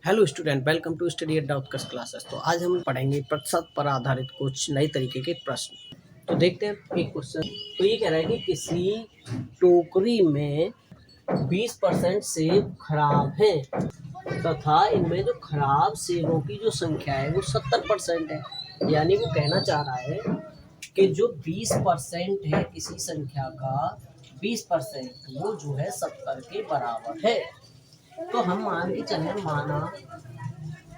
Hello student, welcome to study at Utkarsh classes. तो आज हम पढ़ेंगे प्रतिशत पर आधारित कुछ नए तरीके के प्रश्न। तो देखते हैं एक क्वेश्चन। तो ये कह रहा है कि किसी टोकरी में 20% सेब खराब हैं तथा इनमें जो खराब सेबों की जो संख्या है वो 70% है। यानी वो कहना चाह रहा है कि जो 20% है किसी संख्या का 20% वो जो है 70 के बराबर है। तो हम मान के चले, माना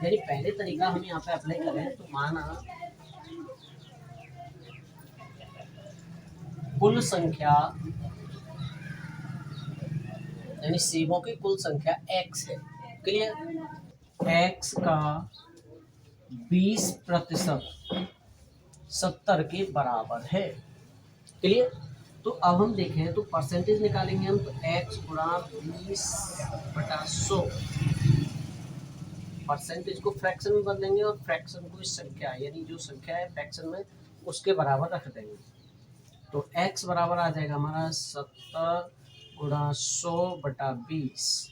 यानी पहले तरीका हम यहाँ पे अप्लाई करें तो माना कुल संख्या यानी सेबों की कुल संख्या x है। क्लियर? x का 20% 70 के बराबर है। क्लियर? तो अब हम देखें तो परसेंटेज निकालेंगे हम, तो x गुणा 20/100 परसेंटेज को फ्रैक्शन में बदलेंगे और फ्रैक्शन को इस संख्या यानी जो संख्या है फ्रैक्शन में उसके बराबर रख देंगे। तो x बराबर आ जाएगा हमारा 70 गुणा 100/20।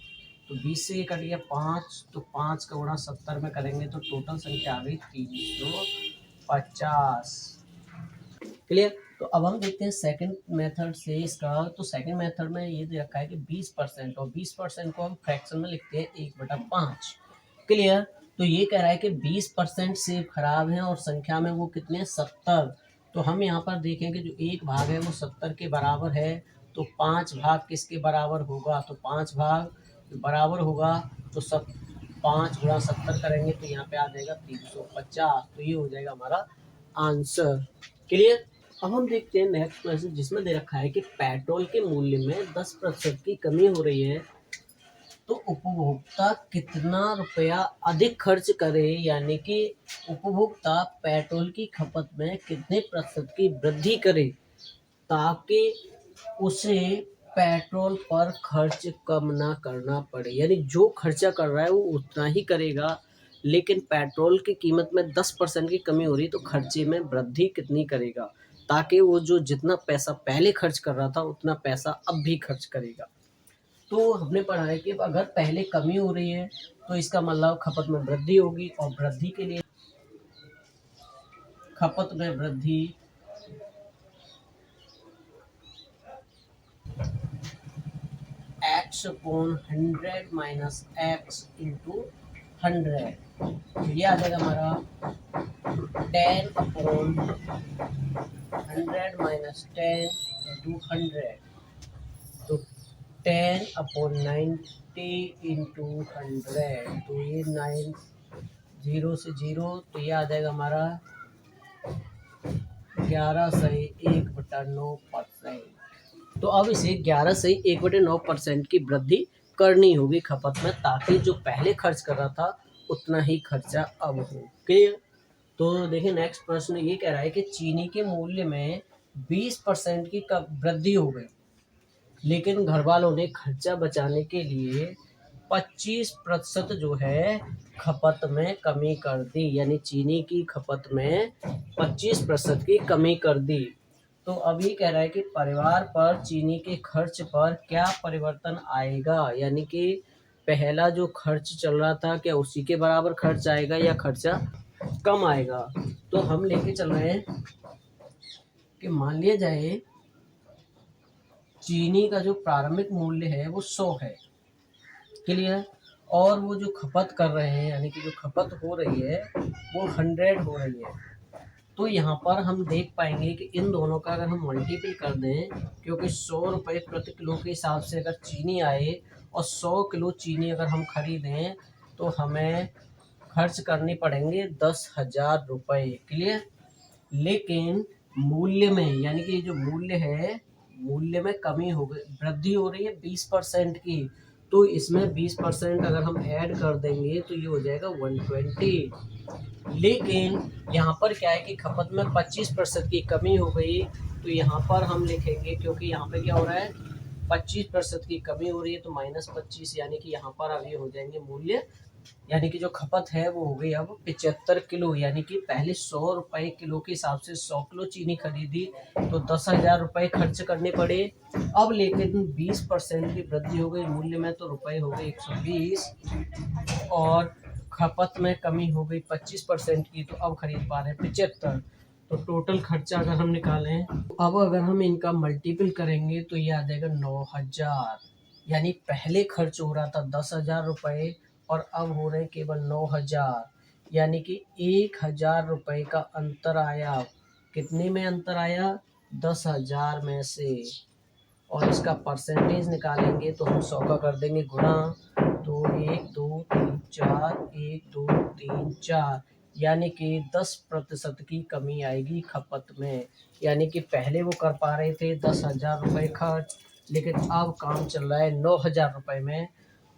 तो 20 से ये कट गया 5, तो 5 का गुणा 70 में करेंगे तो टोटल संख्या आ गई 350। क्लियर? तो अब हम देखते हैं सेकंड मेथड से इसका। तो सेकंड मेथड में ये दे रखा है कि 20% और 20% को हम फ्रैक्शन में लिखते हैं 1/5। क्लियर? तो ये कह रहा है कि 20% सेब खराब हैं और संख्या में वो कितने 70। तो हम यहाँ पर देखेंगे जो एक भाग है वो 70 के बराबर है, तो 5 भाग किसके बराबर होगा? तो 5 भाग बराबर होगा तो 5 गुणा 70 करेंगे तो यहाँ पे आ जाएगा 350। तो ये हो जाएगा हमारा आंसर। क्लियर? अब हम देखते हैं नेक्स्ट क्वेश्चन जिसमें दे रखा है कि पेट्रोल के मूल्य में 10% की कमी हो रही है तो उपभोक्ता कितना रुपया अधिक खर्च करे, यानी कि उपभोक्ता पेट्रोल की खपत में कितने प्रतिशत की वृद्धि करे ताकि उसे पेट्रोल पर खर्च कम ना करना पड़े। यानी जो खर्चा कर रहा है वो उतना ही करेगा, लेकिन पेट्रोल की कीमत में 10% की कमी हो रही तो खर्चे में वृद्धि कितनी करेगा ताकि वो जो जितना पैसा पहले खर्च कर रहा था उतना पैसा अब भी खर्च करेगा। तो हमने पढ़ा है कि अगर पहले कमी हो रही है तो इसका मतलब खपत में वृद्धि होगी, और वृद्धि के लिए खपत में वृद्धि x/100 माइनस x इंटू 100। तो ये आ जाएगा हमारा 10/100 माइनस 10 इंटू 100। तो 10/90 इंटू 100। तो ये 9 0 से 0, तो ये आ जाएगा हमारा 11/1/9%। तो अब इसे 11/1/9% की वृद्धि करनी होगी खपत में ताकि जो पहले खर्च कर रहा था उतना ही खर्चा अब हो। क्लियर? तो देखिए नेक्स्ट प्रश्न ये कह रहा है कि चीनी के मूल्य में 20% की वृद्धि हो गई, लेकिन घर वालों ने खर्चा बचाने के लिए 25% जो है खपत में कमी कर दी, यानी चीनी की खपत में 25% की कमी कर दी। तो अब ये कह रहा है कि परिवार पर चीनी के खर्च पर क्या परिवर्तन आएगा, यानी कि पहला जो खर्च चल रहा था क्या उसी के बराबर खर्च आएगा या खर्चा कम आएगा। तो हम लेके चल रहे हैं कि मान लिया जाए चीनी का जो प्रारंभिक मूल्य है वो 100 है। क्लियर? और वो जो खपत कर रहे हैं यानी कि जो खपत हो रही है वो 100 हो रही है। तो यहाँ पर हम देख पाएंगे कि इन दोनों का अगर हम मल्टीपल कर दें, क्योंकि 100 रुपये प्रति किलो के हिसाब से अगर चीनी आए और 100 किलो चीनी अगर हम खरीदें तो हमें खर्च करनी पड़ेंगे 10,000 रुपये। क्लियर? लेकिन मूल्य में यानी कि जो मूल्य है मूल्य में कमी हो गई, वृद्धि हो रही है 20% की, तो इसमें 20% अगर हम ऐड कर देंगे तो ये हो जाएगा 120। लेकिन यहाँ पर क्या है कि खपत में 25% की कमी हो गई, तो यहाँ पर हम लिखेंगे क्योंकि यहाँ पे क्या हो रहा है 25% की कमी हो रही है तो -25, यानी कि यहाँ पर अभी हो जाएंगे मूल्य, यानी कि जो खपत है वो हो गई अब 75 किलो, यानी कि पहले 100 रुपये किलो के हिसाब से 100 किलो चीनी खरीदी तो 10,000 रुपये खर्च करने पड़े। अब लेकिन 20% की वृद्धि हो गई मूल्य में तो रुपए हो गए 120, और खपत में कमी हो गई 25% की, तो अब खरीद पा रहे हैं 75। तो टोटल खर्चा अगर हम निकालें, तो अब अगर हम इनका मल्टीपल करेंगे तो ये आ जाएगा 9000। यानी पहले खर्च हो रहा था 10,000 रुपये और अब हो रहे केवल 9000। यानी कि 1000 रुपये का अंतर आया। कितने में अंतर आया? 10,000 में से। और इसका परसेंटेज निकालेंगे तो हम 100 का कर देंगे गुणा। तो 1 2 3 4, 1 2 3 4, यानी कि 10% की कमी आएगी खपत में। यानी कि पहले वो कर पा रहे थे 10,000 रुपये खर्च, लेकिन अब काम चल रहा है 9,000 रुपये में।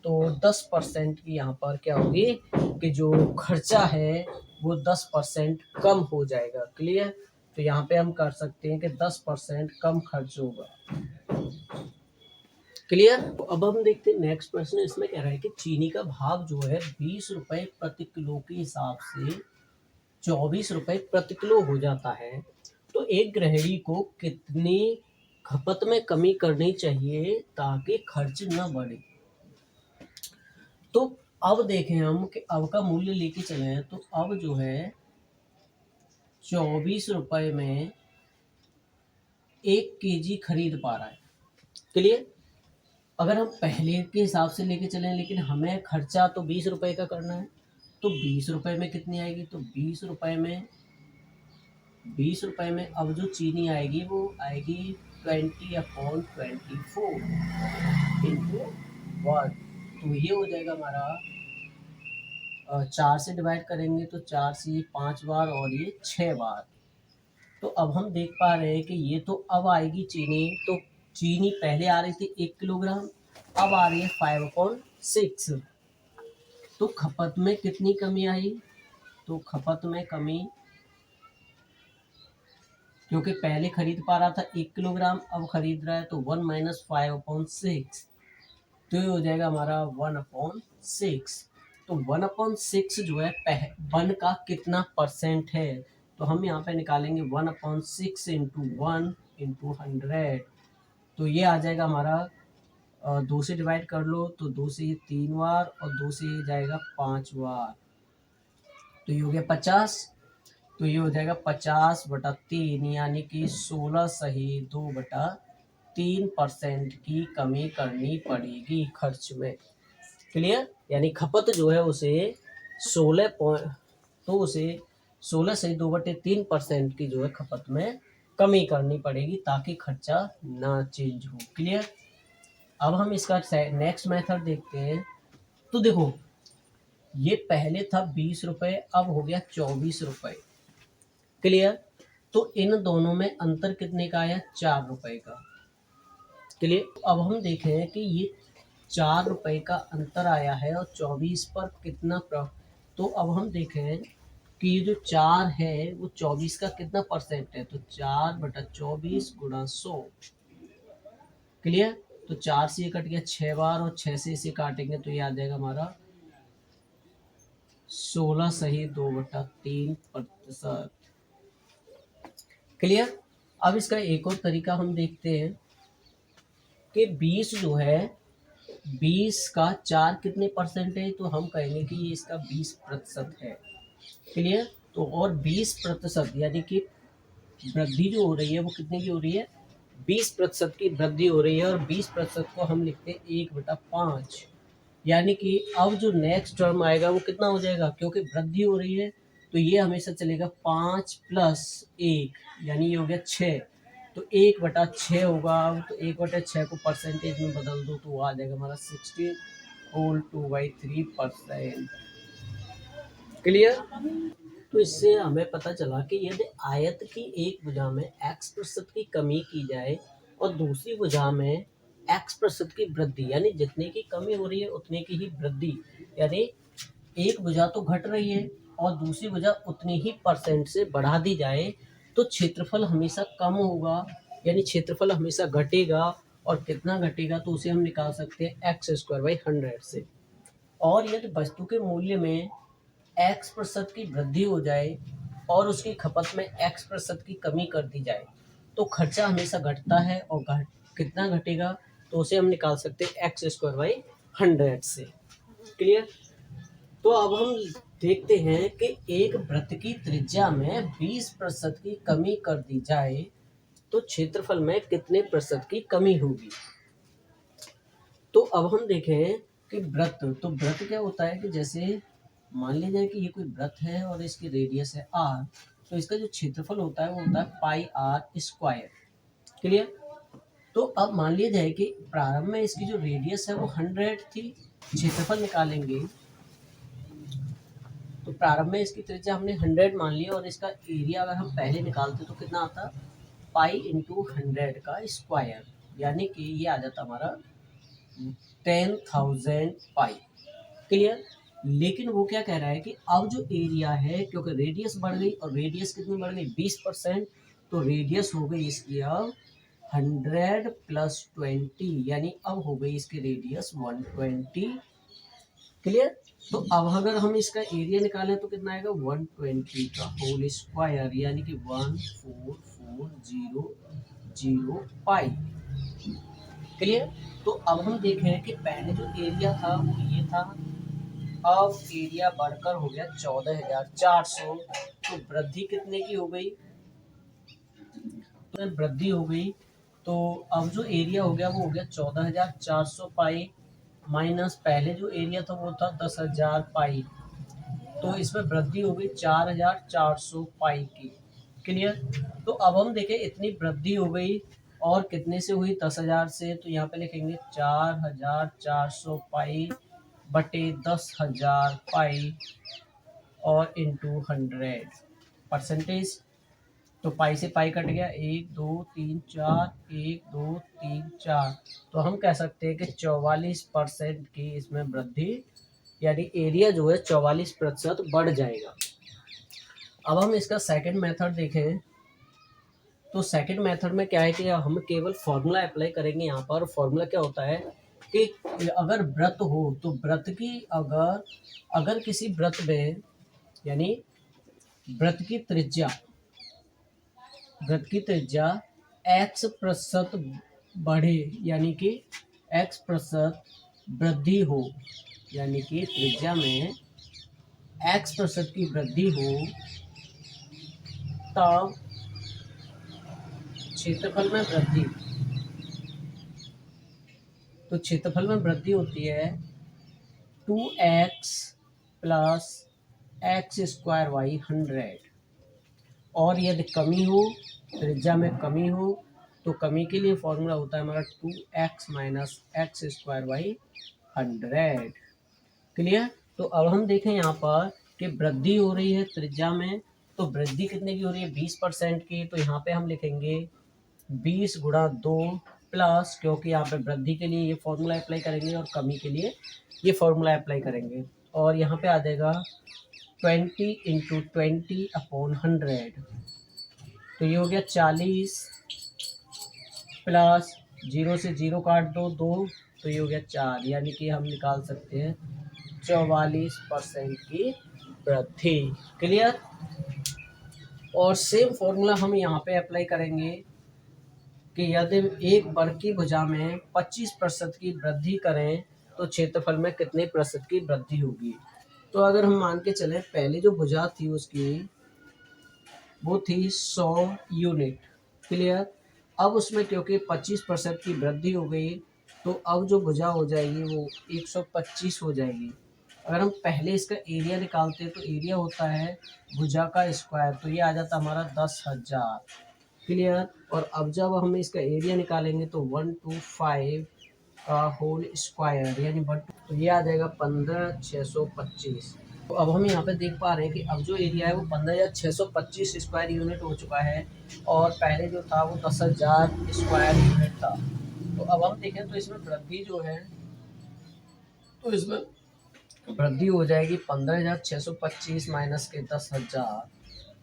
तो 10% की यहाँ पर क्या होगी कि जो खर्चा है वो 10% कम हो जाएगा। क्लियर? तो यहाँ पे हम कर सकते हैं कि 10% कम खर्च होगा। क्लियर? तो अब हम देखते हैं नेक्स्ट प्रश्न। इसमें कह रहा है कि चीनी का भाव जो है 20 रुपए प्रति किलो के हिसाब से 24 रुपए प्रति किलो हो जाता है, तो एक गृहिणी को कितनी खपत में कमी करनी चाहिए ताकि खर्च न बढ़े? तो अब देखें हम कि अब का मूल्य लेके चले, तो अब जो है 24 रुपए में 1 केजी खरीद पा रहा है। क्लियर? अगर हम पहले के हिसाब से लेके चलें, लेकिन हमें खर्चा तो 20 रुपए का करना है, तो 20 रुपए में कितनी आएगी? तो 20 रुपए में अब जो चीनी आएगी वो आएगी 20/24 इंटू 1। तो ये हो जाएगा हमारा 4 से डिवाइड करेंगे तो 4 से ये 5 बार और ये 6 बार। तो अब हम देख पा रहे हैं कि ये तो अब आएगी चीनी। तो चीनी पहले आ रही थी 1 किलोग्राम, अब आ रही है 5/6। तो खपत में कितनी कमी आई? तो खपत में कमी, क्योंकि पहले खरीद पा रहा था 1 किलोग्राम, अब खरीद रहा है तो 1 - 5/6। तो ये हो जाएगा हमारा 1/6। तो 1/6 जो है 1 का कितना परसेंट है? तो हम यहाँ पे निकालेंगे 1/6 इंटू 1 इंटू 100। तो ये आ जाएगा हमारा 2 से डिवाइड कर लो तो 2 से ये 3 बार और 2 से ये जाएगा 5 बार। तो ये हो गया 50। तो ये हो जाएगा 50/3, यानी कि 16 सही 2/3% की कमी करनी पड़ेगी खर्च में। क्लियर? यानी खपत जो है उसे 16 से 2/3% की जो है खपत में कमी करनी पड़ेगी ताकि खर्चा ना चेंज हो। क्लियर? अब हम इसका नेक्स्ट मेथड देखते हैं। तो देखो, ये पहले था 20 रुपए, अब हो गया 24 रुपए। क्लियर? तो इन दोनों में अंतर कितने का आया? 4 रुपए का। क्लियर? अब हम देखें कि ये 4 रुपए का अंतर आया है और 24 पर कितना तो अब हम देखें कि ये जो 4 है वो 24 का कितना परसेंट है? तो 4/24 गुणा 100। क्लियर? तो 4 से ये कट गया 6 बार और 6 से इसे काटेंगे तो ये आ जाएगा हमारा 16 सही 2/3%। क्लियर? अब इसका एक और तरीका हम देखते हैं कि 20 जो है 20 का 4 कितने परसेंट है? तो हम कहेंगे कि ये इसका 20% है। क्लियर? तो और 20% यानी कि वृद्धि जो हो रही है वो कितने की हो रही है? 20% की वृद्धि हो रही है और 20% को हम लिखते हैं 1/5। यानी कि अब जो नेक्स्ट टर्म आएगा वो कितना हो जाएगा? क्योंकि वृद्धि हो रही है तो ये हमेशा चलेगा 5 + 1, यानी ये हो गया 6। तो 1/6 होगा। तो 1/6 को परसेंटेज में बदल दो तो वो आ जाएगा हमारा 16/2/3%। क्लियर? तो इससे हमें पता चला कि यदि आयत की एक भुजा में x% की कमी की जाए और दूसरी भुजा में x% की वृद्धि, यानी जितने की कमी हो रही है उतने की ही वृद्धि, यानी एक भुजा तो घट रही है और दूसरी भुजा उतनी ही परसेंट से बढ़ा दी जाए, तो क्षेत्रफल हमेशा कम होगा, यानी क्षेत्रफल हमेशा घटेगा। और कितना घटेगा? तो उसे हम निकाल सकते हैं x²/100 से। और यदि वस्तु के मूल्य में x% की वृद्धि हो जाए और उसकी खपत में x% की कमी कर दी जाए, तो खर्चा हमेशा घटता है। और कितना घटेगा? तो उसे हम निकाल सकते हैं x²/100 से। क्लियर? तो अब हम देखते हैं कि एक वृत्त की त्रिज्या में 20% की कमी कर दी जाए तो क्षेत्रफल में कितने प्रतिशत की कमी होगी। तो अब हम देखें कि वृत्त, तो वृत्त क्या होता है कि जैसे मान लीजिए कि ये कोई वृत्त है और इसकी रेडियस है r, तो इसका जो क्षेत्रफल होता है वो होता है पाई r स्क्वायर। क्लियर। तो अब मान लिया जाए कि प्रारंभ में इसकी जो रेडियस है वो 100 थी, क्षेत्रफल निकालेंगे तो प्रारंभ में इसकी त्रिज्या हमने 100 मान लिया और इसका एरिया अगर हम पहले निकालते तो कितना आता, पाई इंटू 100 का स्क्वायर, यानी कि ये आ जाता हमारा 10,000 पाई। क्लियर। लेकिन वो क्या कह रहा है कि अब जो एरिया है, क्योंकि रेडियस बढ़ गई और रेडियस कितनी बढ़ गई 20%, तो रेडियस हो गई इसकी अब 100 प्लस 20, यानी अब हो गई इसकी रेडियस 120। क्लियर। तो अब अगर हम इसका एरिया निकालें तो कितना आएगा 120 का होल स्क्वायर, यानी कि 1440 पाई। क्लियर। तो अब हम देखें कि पहले जो एरिया था वो ये था, अब एरिया बढ़कर हो गया 14,400, तो वृद्धि कितने की हो गई, तो वृद्धि हो गई। तो अब जो एरिया हो गया वो हो गया 14,400 पाई, माइनस पहले जो एरिया था वो था 10,000 पाई, तो इसमें वृद्धि हो गई 4,400 पाई की। क्लियर। तो अब हम देखें इतनी वृद्धि हो गई और कितने से हुई 10,000 से, तो यहाँ पे लिखेंगे 4,400 पाई बटे 10,000 पाई और इंटू 100 परसेंटेज। तो पाई से पाई कट गया, 1 2 3 4, 1 2 3 4, तो हम कह सकते हैं कि 44% की इसमें वृद्धि, यानी एरिया जो है 44% बढ़ जाएगा। अब हम इसका सेकंड मेथड देखें तो सेकंड मेथड में क्या है कि हम केवल फॉर्मूला अप्लाई करेंगे। यहाँ पर फॉर्मूला क्या होता है कि अगर वृत्त हो तो वृत्त की अगर अगर किसी वृत्त में, यानी वृत्त की त्रिज्या x% बढ़े, यानी कि x% वृद्धि हो, यानी कि त्रिज्या में x% की वृद्धि हो, तब क्षेत्रफल में वृद्धि, तो क्षेत्रफल में वृद्धि होती है 2x plus x square y 100, और यदि कमी हो, त्रिज्या में कमी हो, तो कमी के लिए फॉर्मूला होता है हमारा 2x minus x square y 100। Clear. तो अब हम देखें यहाँ पर कि वृद्धि हो रही है त्रिज्या में, तो वृद्धि कितने की हो रही है 20% की, तो यहाँ पे हम लिखेंगे 20 गुणा 2 प्लस, क्योंकि यहाँ पे वृद्धि के लिए ये फॉर्मूला अप्लाई करेंगे और कमी के लिए ये फॉर्मूला अप्लाई करेंगे, और यहाँ पे आ जाएगा 20 इंटू 20/100, तो ये हो गया 40 प्लस 0 से 0 काट दो 2, तो ये हो गया 4, यानी कि हम निकाल सकते हैं 44% की वृद्धि। क्लियर। और सेम फॉर्मूला हम यहाँ पे अप्लाई करेंगे कि यदि एक वर्ग की भुजा में 25% की वृद्धि करें तो क्षेत्रफल में कितने प्रतिशत की वृद्धि होगी। तो अगर हम मान के चलें पहले जो भुजा थी उसकी वो थी 100 यूनिट। क्लियर। अब उसमें क्योंकि 25% की वृद्धि हो गई, तो अब जो भुजा हो जाएगी वो 125 हो जाएगी। अगर हम पहले इसका एरिया निकालते हैं तो एरिया होता है भुजा का स्क्वायर, तो ये आ जाता हमारा 10,000। क्लियर। और अब जब हम इसका एरिया निकालेंगे तो 125 का होल स्क्वायर, यानी तो ये आ जाएगा 15,625। तो अब हम यहाँ पे देख पा रहे हैं कि अब जो एरिया है वो 15,625 स्क्वायर यूनिट हो चुका है, और पहले जो था वो 10,000 स्क्वायर यूनिट था। तो अब हम देखें तो इसमें वृद्धि जो है, तो इसमें वृद्धि हो जाएगी 15,625 माइनस के 10,000,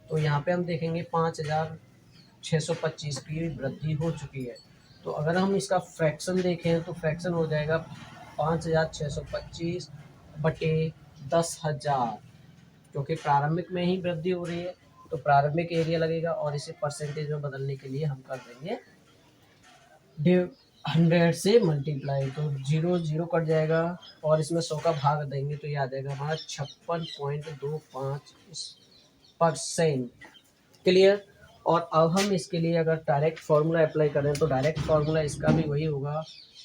तो यहाँ पे हम देखेंगे 5,625 की वृद्धि हो चुकी है। तो अगर हम इसका फ्रैक्शन देखें तो फ्रैक्शन हो जाएगा 5,625 बटे 10,000, क्योंकि प्रारंभिक में ही वृद्धि हो रही है तो प्रारंभिक एरिया लगेगा, और इसे परसेंटेज में बदलने के लिए हम कर देंगे 100 से मल्टीप्लाई, तो 0 0 कट जाएगा और इसमें 100 का भाग देंगे तो ये आ जाएगा हमारा 56.25%। क्लियर। और अब हम इसके लिए अगर डायरेक्ट फार्मूला अप्लाई करें तो डायरेक्ट फार्मूला इसका भी वही होगा,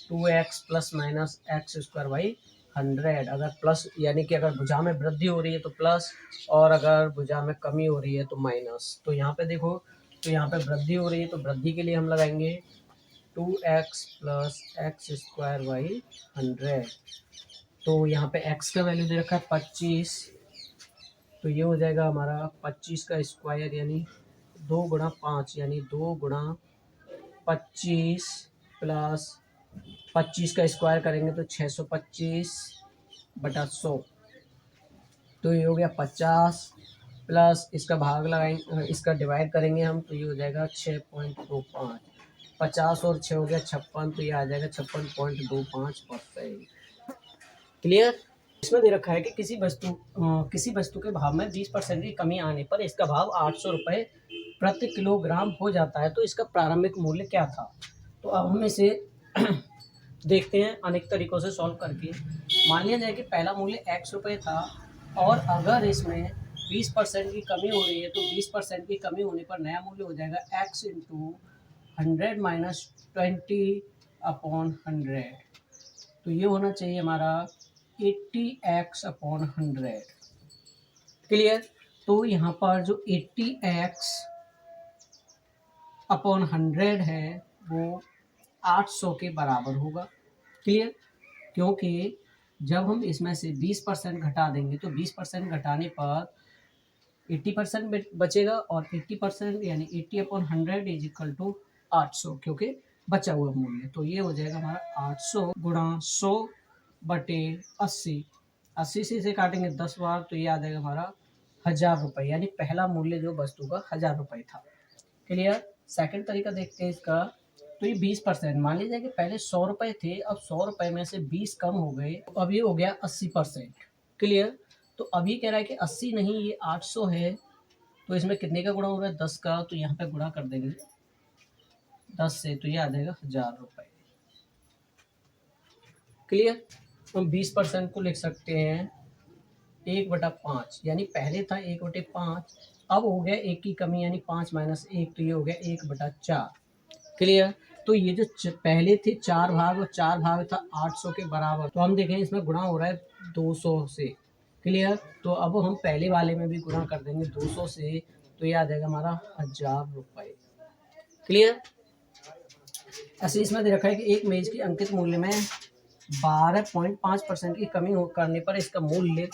2x plus minus x square by 100। अगर प्लस यानी कि अगर भुजा में वृद्धि हो रही है तो प्लस, और अगर भुजा में कमी हो रही है तो माइनस। तो यहाँ पे देखो, तो यहाँ पे वृद्धि हो रही है तो वृद्धि के लिए हम लगाएंगे 2x plus x square by 100। तो यहाँ पे x का वैल्यू दे रखा है 25, तो ये हो जाएगा हमारा 25 का स्क्वायर यानी 2 गुणा 5 यानी 2 गुणा 25 प्लस 25 का स्क्वायर करेंगे तो 625/100। तो ये हो गया 50 प्लस इसका भाग लगाएंगे, इसका डिवाइड करेंगे हम तो ये हो जाएगा 6.25। 50 और 6 हो गया 56, तो ये आ जाएगा 56.25%। क्लियर। इसमें दे रखा है कि किसी वस्तु के भाव में 20% की कमी आने पर इसका भाव 800 रुपये प्रति किलोग्राम हो जाता है, तो इसका प्रारंभिक मूल्य क्या था। तो अब हम इसे देखते हैं अनेक तरीकों से सॉल्व करके। मान लिया जाए कि पहला मूल्य x रुपये था और अगर इसमें 20% की कमी हो रही है तो 20% की कमी होने पर नया मूल्य हो जाएगा x इंटू 100 माइनस 20/100। तो ये होना चाहिए हमारा 80x/100। क्लियर। तो यहाँ पर जो 80x/100 है वो 800 के बराबर होगा। क्लियर। क्योंकि जब हम इसमें से 20% घटा देंगे तो 20% घटाने पर 80% बचेगा और 80% यानी 80/100 इज इक्वल टू 800, क्योंकि बचा हुआ मूल्य। तो ये हो जाएगा हमारा 800 गुणा 100 बटे 80। 80 से इसे काटेंगे 10 बार तो ये आ जाएगा हमारा 1000 रुपये, यानी पहला मूल्य जो वस्तु का 1000 रुपये था। क्लियर। सेकंड तरीका देखते हैं इसका। तो ये 20%, मान लीजिए कि पहले 100 रुपये थे, अब 100 रुपये में से 20 कम हो गए तो अब ये हो गया 80%। क्लियर। तो अभी कह रहा है कि 80 नहीं ये 800 है, तो इसमें कितने का गुणा हो रहा है 10 का, तो यहाँ पे गुणा कर देंगे 10 से तो ये आ जाएगा 1000 रुपये। क्लियर। हम 20% को लिख सकते हैं 1/5, यानी पहले था 1/5, अब हो गया 1 की कमी यानी 5 माइनस 1, तो ये हो गया 1/4। क्लियर। तो ये जो पहले थे 4 भाग और 4 भाग था 800 के बराबर, तो हम देखें इसमें गुणा हो रहा है 200 से। क्लियर। तो अब हम पहले वाले में भी गुणा कर देंगे 200 से, तो ये आ जाएगा हमारा 1000 रुपये। क्लियर। ऐसे इसमें दे रखा है कि एक मेज की अंकित मूल्य में 12.5% की कमी करने पर इसका मूल्य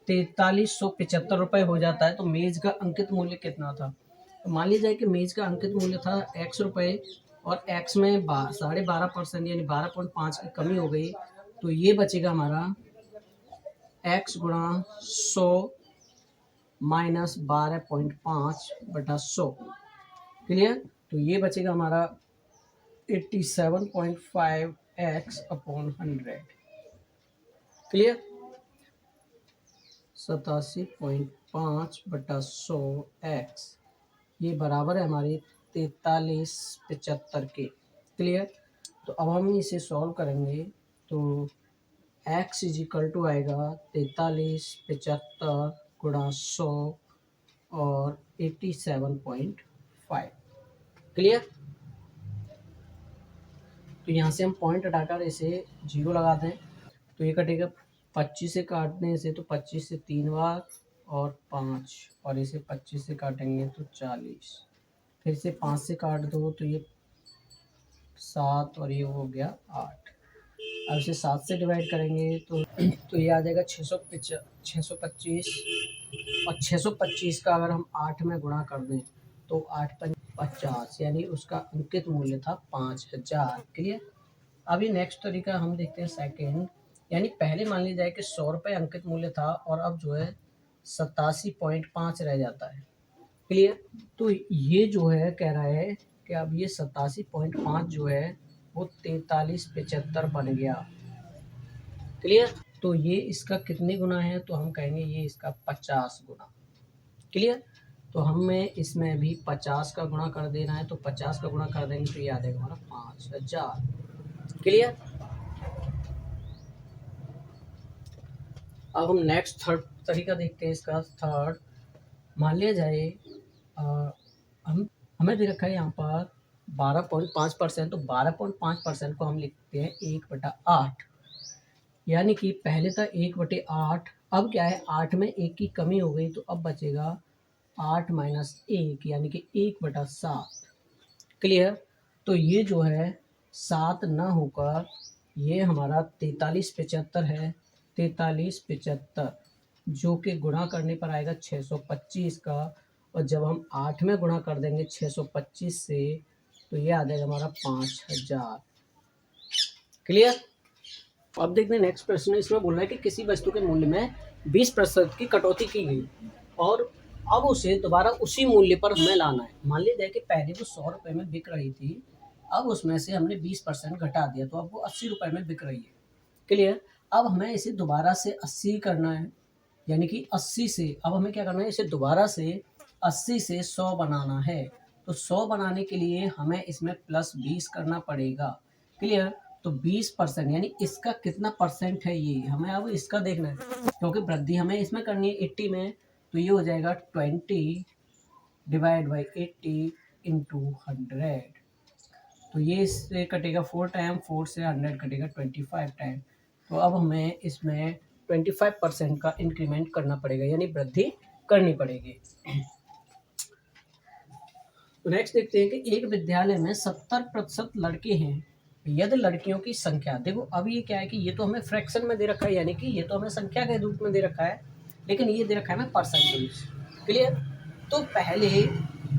4375 रुपये हो जाता है। तो मेज का अंकित मूल्य कितना था। तो मान लीजिए कि मेज का अंकित मूल्य था x रुपये और x में 12.5% यानी 12.5 की कमी हो गई, तो ये बचेगा हमारा x गुणा 100 माइनस 12.5/100। क्लियर। तो ये बचेगा हमारा 87.5x/100। क्लियर। 87.5/100x ये बराबर है हमारे 4375 के। क्लियर। तो अब हम इसे सॉल्व करेंगे तो x इज इक्वल टू आएगा 4375 गुणा 100 और 87.5। क्लियर। तो यहाँ से हम पॉइंट हटाकर इसे 0 लगा दें तो ये कटेगा 25 से काटने से, तो 25 से 3 बार और 5, और इसे 25 से काटेंगे तो 40, फिर से 5 से काट दो तो ये 7 और ये हो गया 8। अब इसे 7 से डिवाइड करेंगे तो ये आ जाएगा 625, और 625 का अगर हम 8 में गुणा कर दें तो 8×50 यानी उसका अंकित मूल्य था 5000। क्लियर। अभी नेक्स्ट तरीका हम देखते हैं सेकेंड। यानी पहले मान लीजिए जाए कि 100 रुपये अंकित मूल्य था और अब जो है 87.5 रह जाता है। क्लियर। तो ये जो है कह रहा है कि अब ये 87.5 जो है वो 4375 बन गया। क्लियर। तो ये इसका कितने गुना है, तो हम कहेंगे ये इसका 50 गुना। क्लियर। तो हमें इसमें भी 50 का गुणा कर देना है, तो 50 का गुणा कर देंगे तो ये आ जाएगा हमारा 5000। क्लियर। अब हम नेक्स्ट थर्ड तरीका देखते हैं इसका। थर्ड, मान लिया जाए हम हमें दे रखा है यहाँ पर 12.5%, तो 12.5% को हम लिखते हैं 1/8, यानी कि पहले था 1/8, अब क्या है 8 में 1 की कमी हो गई, तो अब बचेगा 8 माइनस 1 यानी कि 1/7। क्लियर। तो ये जो है 7 ना होकर ये हमारा 4375 है। 4375 जो कि गुणा करने पर आएगा 625 का, और जब हम 8 में गुणा कर देंगे 625 से तो ये आ जाएगा हमारा 5000। क्लियर। अब देखते हैं नेक्स्ट प्रश्न। इसमें बोल रहा है कि किसी वस्तु के मूल्य में 20% की कटौती की गई और अब उसे दोबारा उसी मूल्य पर हमें लाना है। मान लीजिए कि पहले वो 100 रुपये में बिक रही थी, अब उसमें से हमने 20% घटा दिया, तो अब वो 80 रुपये में बिक रही है। क्लियर। अब हमें इसे दोबारा से 80 करना है, यानी कि 80 से अब हमें क्या करना है, इसे दोबारा से 80 से 100 बनाना है। तो 100 बनाने के लिए हमें इसमें प्लस 20 करना पड़ेगा। क्लियर। तो 20% यानी इसका कितना परसेंट है, ये हमें अब इसका देखना है, क्योंकि वृद्धि हमें इसमें करनी है 80 में, तो ये हो जाएगा 20 डिवाइड बाई 80 इंटू 100। तो ये इससे कटेगा 4 टाइम, 4 से 100 कटेगा 25 टाइम। तो अब हमें इसमें 25% का इंक्रीमेंट करना पड़ेगा, यानी वृद्धि करनी पड़ेगी। तो नेक्स्ट देखते हैं कि एक विद्यालय में 70% लड़के हैं, यदि लड़कियों की संख्या, देखो अब ये क्या है कि ये तो हमें फ्रैक्शन में दे रखा है, यानी कि ये तो हमें संख्या के रूप में दे रखा है, लेकिन ये दे रखा है हमें परसेंटेज। क्लियर। तो पहले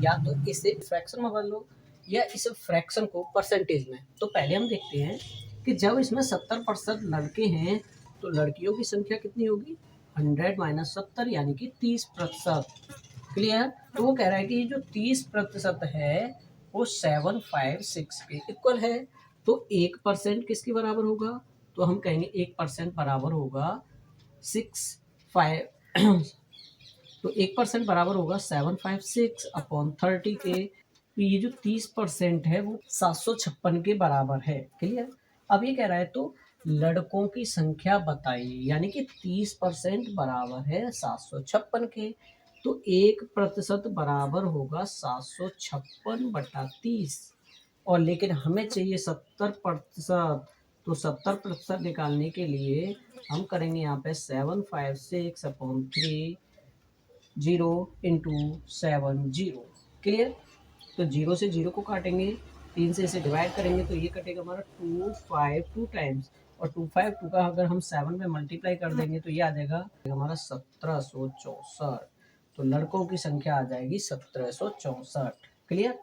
या तो इसे फ्रैक्शन में बदलो या इस फ्रैक्शन को परसेंटेज में। तो पहले हम देखते हैं कि जब इसमें 70% लड़के हैं तो लड़कियों की संख्या कितनी होगी, 100 माइनस 70 यानी कि 30%। क्लियर। तो वो कह रहा है कि जो 30% है वो 756 के इक्वल है। तो 1% किसके बराबर होगा, तो हम कहेंगे 1% बराबर होगा 65 तो 1% बराबर होगा 756 अपॉन 30 के। तो ये जो 30% है वो 756 के बराबर है। क्लियर। अब ये कह रहा है तो लड़कों की संख्या बताइए, यानी कि 30% बराबर है 756 के, तो 1% बराबर होगा 756/30। और लेकिन हमें चाहिए 70%, तो 70% निकालने के लिए हम करेंगे यहाँ पे 756 अपॉन 3 0 इंटू 70। क्लियर। तो 0 से 0 को काटेंगे, 3 से इसे डिवाइड करेंगे तो ये कटेगा हमारा 252 टाइम्स, और 252 का अगर हम 7 में मल्टीप्लाई कर देंगे तो ये आ जाएगा हमारा 1764। तो लड़कों की संख्या आ जाएगी 1764। क्लियर।